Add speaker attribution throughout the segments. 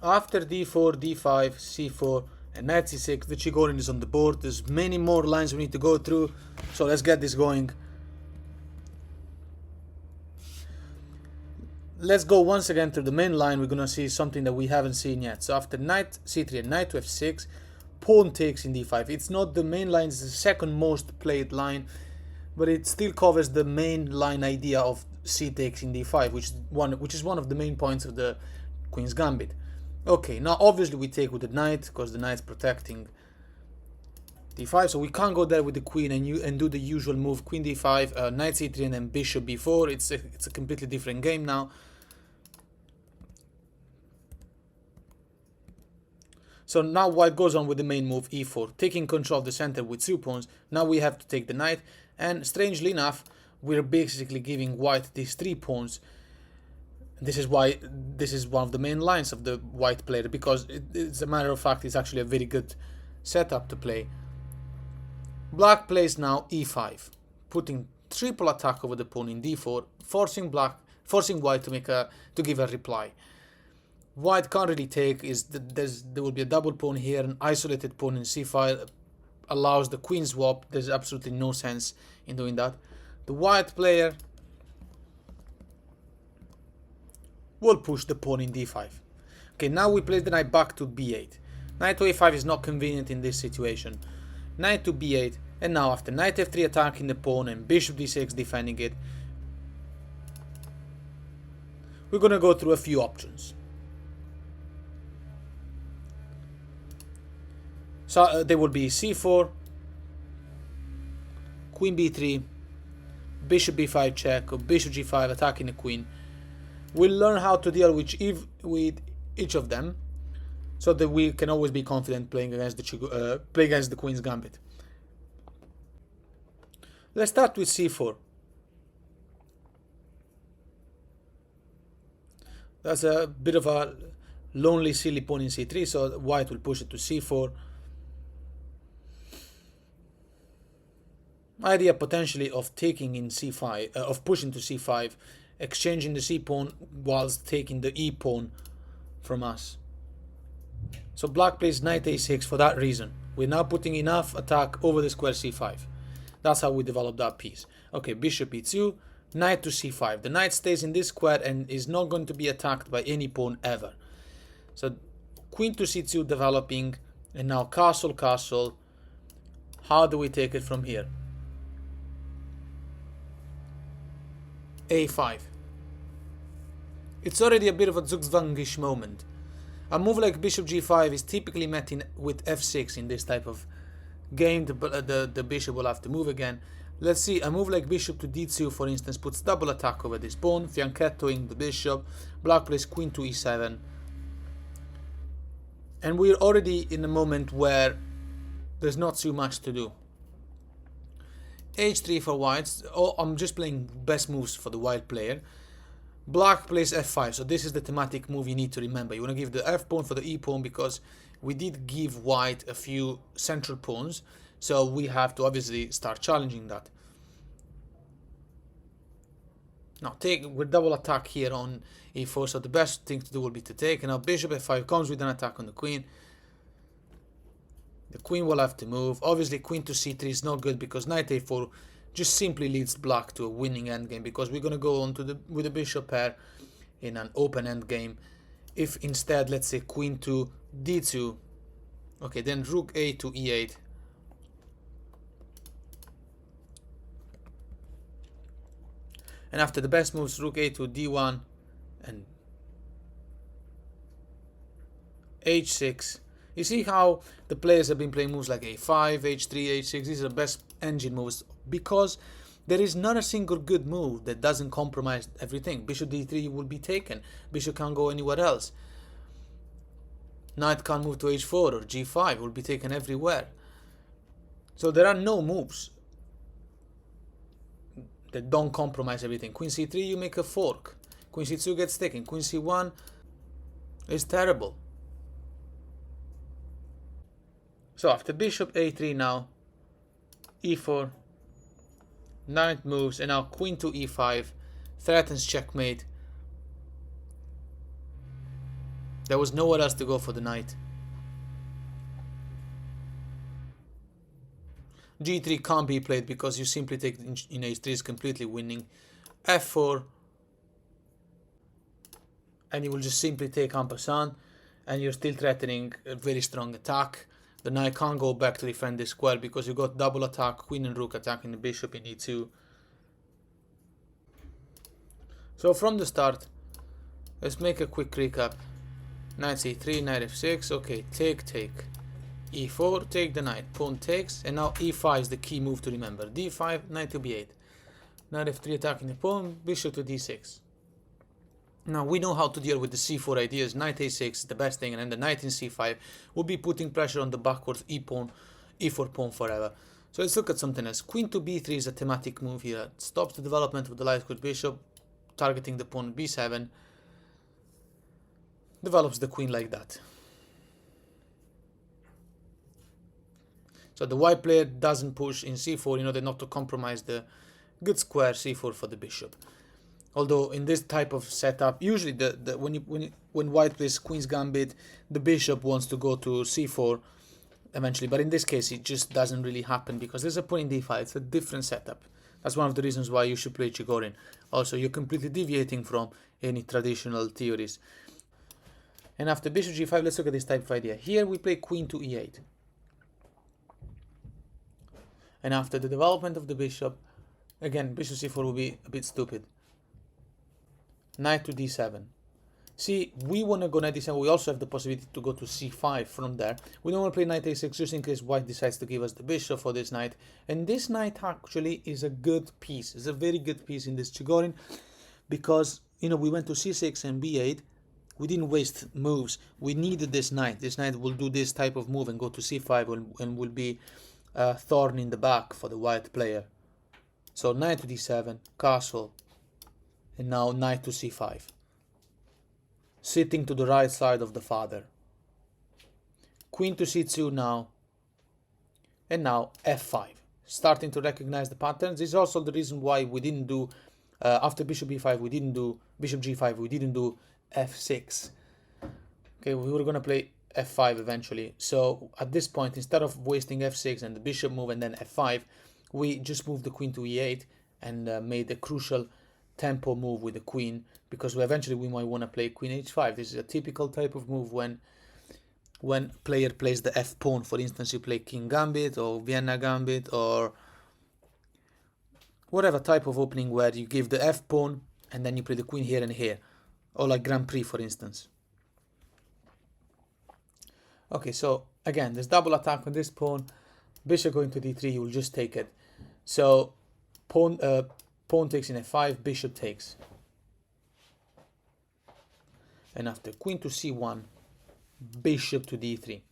Speaker 1: After d4, d5, c4, and knight c6, the Chigorin is on the board. There's many more lines we need to go through, so let's get this going. Let's go once again to the main line. We're gonna see something that we haven't seen yet. So after knight c3 and knight to f6, pawn takes in d5. It's not the main line, it's the second most played line, but it still covers the main line idea of c takes in d5, which is one of the main points of the Queen's Gambit. Okay, now obviously we take with the knight because the knight's protecting d5, so we can't go there with the queen and do the usual move queen d5, knight c3, and then bishop b4. It's a completely different game now. So now white goes on with the main move e4, taking control of the center with 2 pawns. Now we have to take the knight, and strangely enough, we're basically giving white these 3 pawns. This is why this is one of the main lines of the white player, because it's a matter of fact, it's actually a very good setup to play. Black plays now e5, putting triple attack over the pawn in d4, forcing white to give a reply. White can't really take, there will be a double pawn here, an isolated pawn in c5 allows the queen swap. There's absolutely no sense in doing that. The white player will push the pawn in d5. Okay, now we place the knight back to b8. Knight to a5 is not convenient in this situation. Knight to b8, and now after knight f3 attacking the pawn and bishop d6 defending it, we're gonna go through a few options. So there will be c4, queen b3, bishop b5 check, or bishop g5 attacking the queen. We'll learn how to deal with each of them, so that we can always be confident playing against the Queen's Gambit. Let's start with c4. That's a bit of a lonely, silly pawn in c3, so white will push it to c4. Idea potentially of taking in c5, of pushing to c5, exchanging the c pawn whilst taking the e pawn from us. So black plays knight a6 for that reason. We're now putting enough attack over the square c5. That's how we develop that piece. Okay, bishop e2, knight to c5. The knight stays in this square and is not going to be attacked by any pawn ever. So queen to c2 developing, and now castle, castle. How do we take it from here? a5. It's already a bit of a Zugzwangish moment. A move like bishop g5 is typically met with f6 in this type of game. The bishop will have to move again. Let's see, a move like bishop to d2, for instance, puts double attack over this pawn, fianchettoing the bishop. Black plays queen to e7. And we're already in a moment where there's not too much to do. h3 for whites. Oh, I'm just playing best moves for the white player. Black plays f5, so this is the thematic move you need to remember. You want to give the f pawn for the e pawn, because we did give white a few central pawns, so we have to obviously start challenging that. Now we're double attack here on e4, so the best thing to do will be to take. And now bishop f5 comes with an attack on the queen. The queen will have to move. Obviously queen to c3 is not good, because knight a4 just simply leads black to a winning endgame, because we're going to go on to with the bishop pair in an open endgame. If instead, let's say queen to d2, okay, then rook a to e8. And after the best moves, rook a to d1 and h6. You see how the players have been playing moves like a5, h3, h6. These are the best engine moves, because there is not a single good move that doesn't compromise everything. Bishop d3 will be taken. Bishop can't go anywhere else. Knight can't move to h4 or g5. Will be taken everywhere. So there are no moves that don't compromise everything. Queen c3, you make a fork. Queen c2 gets taken. Queen c1 is terrible. So after bishop a3 now, e4, knight moves, and now queen to e5, threatens checkmate. There was nowhere else to go for the knight. G3 can't be played because you simply take in H3 is completely winning. F4, and you will just simply take en passant, and you're still threatening a very strong attack. The knight can't go back to defend this square because you got double attack, queen and rook attacking the bishop in E2. So from the start, let's make a quick recap. Knight C3, knight F6, okay, take, E4, take the knight, pawn takes, and now E5 is the key move to remember. D5, knight to B8. Knight F3 attacking the pawn, bishop to D6. Now we know how to deal with the C4 ideas. Knight A6 is the best thing, and then the knight in C5 will be putting pressure on the backwards E4 pawn forever. So let's look at something else. Queen to B3 is a thematic move here. It stops the development of the light squared bishop, targeting the pawn B7. Develops the queen like that. So the white player doesn't push in C4 in order not to compromise the good square C4 for the bishop. Although in this type of setup, usually when white plays queen's gambit, the bishop wants to go to C4 eventually. But in this case, it just doesn't really happen because there's a pawn in D5. It's a different setup. That's one of the reasons why you should play Chigorin. Also, you're completely deviating from any traditional theories. And after bishop G5, let's look at this type of idea. Here we play queen to E8. And after the development of the bishop, again, bishop C4 will be a bit stupid. Knight to D7. See, we want to go knight D7. We also have the possibility to go to C5 from there. We don't want to play knight A6 just in case white decides to give us the bishop for this knight. And this knight actually is a good piece. It's a very good piece in this Chigorin because, you know, we went to C6 and B8. We didn't waste moves. We needed this knight. This knight will do this type of move and go to C5 and will be a thorn in the back for the white player. So knight to D7, castle, and now knight to C5. Sitting to the right side of the father. Queen to C2 now. And now F5. Starting to recognize the patterns. This is also the reason why we didn't do, after bishop B5, we didn't do bishop G5, we didn't do F6. Okay, we were going to play F5 eventually. So at this point, instead of wasting F6 and the bishop move and then F5, we just moved the queen to E8 and made a crucial tempo move with the queen, because eventually we might want to play queen H5. This is a typical type of move when player plays the F pawn. For instance, you play king gambit or Vienna gambit or whatever type of opening where you give the F pawn and then you play the queen here and here, or like Grand Prix, for instance. Okay, so again, there's double attack on this pawn. Bishop going to D3, you will just take it. So pawn takes in F5, bishop takes. And after queen to C1, bishop to D3.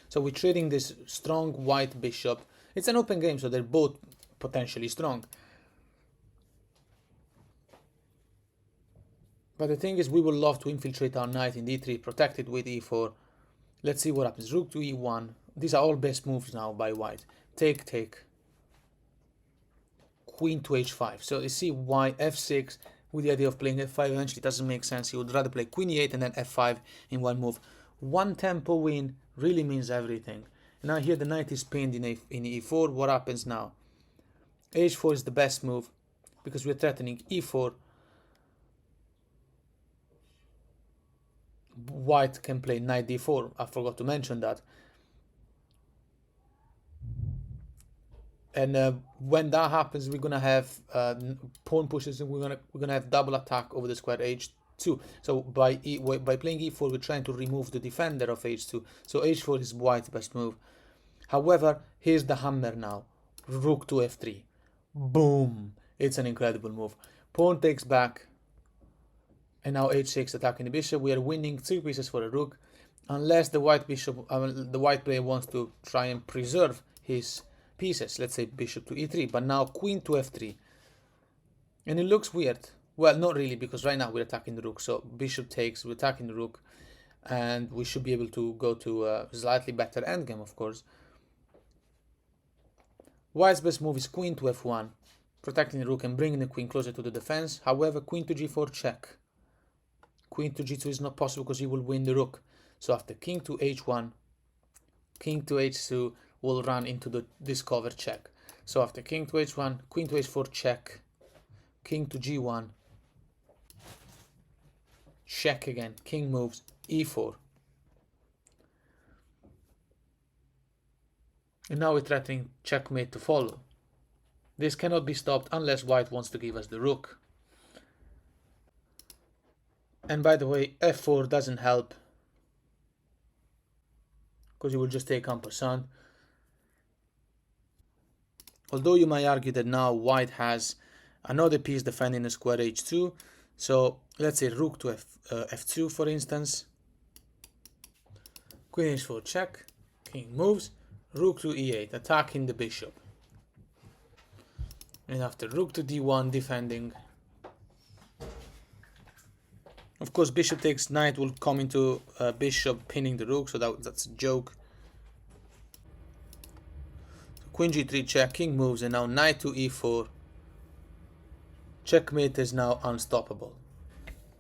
Speaker 1: So we're trading this strong white bishop. It's an open game, so they're both potentially strong. But the thing is, we will love to infiltrate our knight in D3, protect it with E4. Let's see what happens. Rook to E1. These are all best moves now by white. Take, take. Queen to H5. So you see why F6 with the idea of playing F5 eventually doesn't make sense. He would rather play Queen E8 and then F5 in one move. One tempo win really means everything. Now here the knight is pinned in E4. What happens now? H4 is the best move because we're threatening E4. White can play knight D4. I forgot to mention that. And when that happens, we're gonna have pawn pushes, and we're gonna have double attack over the square H2. So by playing E4, we're trying to remove the defender of H2. So H4 is white's best move. However, here's the hammer now. Rook to F3. Boom! It's an incredible move. Pawn takes back, and now H6 attacking the bishop. We are winning 3 pieces for a rook, unless the white player wants to try and preserve his pieces. Let's say bishop to E3, but now queen to F3, and it looks weird. Well, not really, because right now we're attacking the rook. So bishop takes, we're attacking the rook, and we should be able to go to a slightly better endgame, of course. White's best move is queen to F1, protecting the rook and bringing the queen closer to the defense. However, queen to G4 check. queen to g2 is not possible because he will win the rook. So after king to h1, king to h2 will run into the discover check. So after king to h1, queen to h4 check, king to g1, check again, king moves, e4. And now we're threatening checkmate to follow. This cannot be stopped unless white wants to give us the rook. And by the way, f4 doesn't help, because you will just take en passant. Although you might argue that now white has another piece defending the square h2. So let's say rook to f2 for instance. Queen h4 check, king moves, rook to e8, attacking the bishop. And after rook to d1, defending. Of course, bishop takes knight will come into bishop pinning the rook, so that's a joke. So queen g3 check, king moves, and now knight to e4. Checkmate is now unstoppable.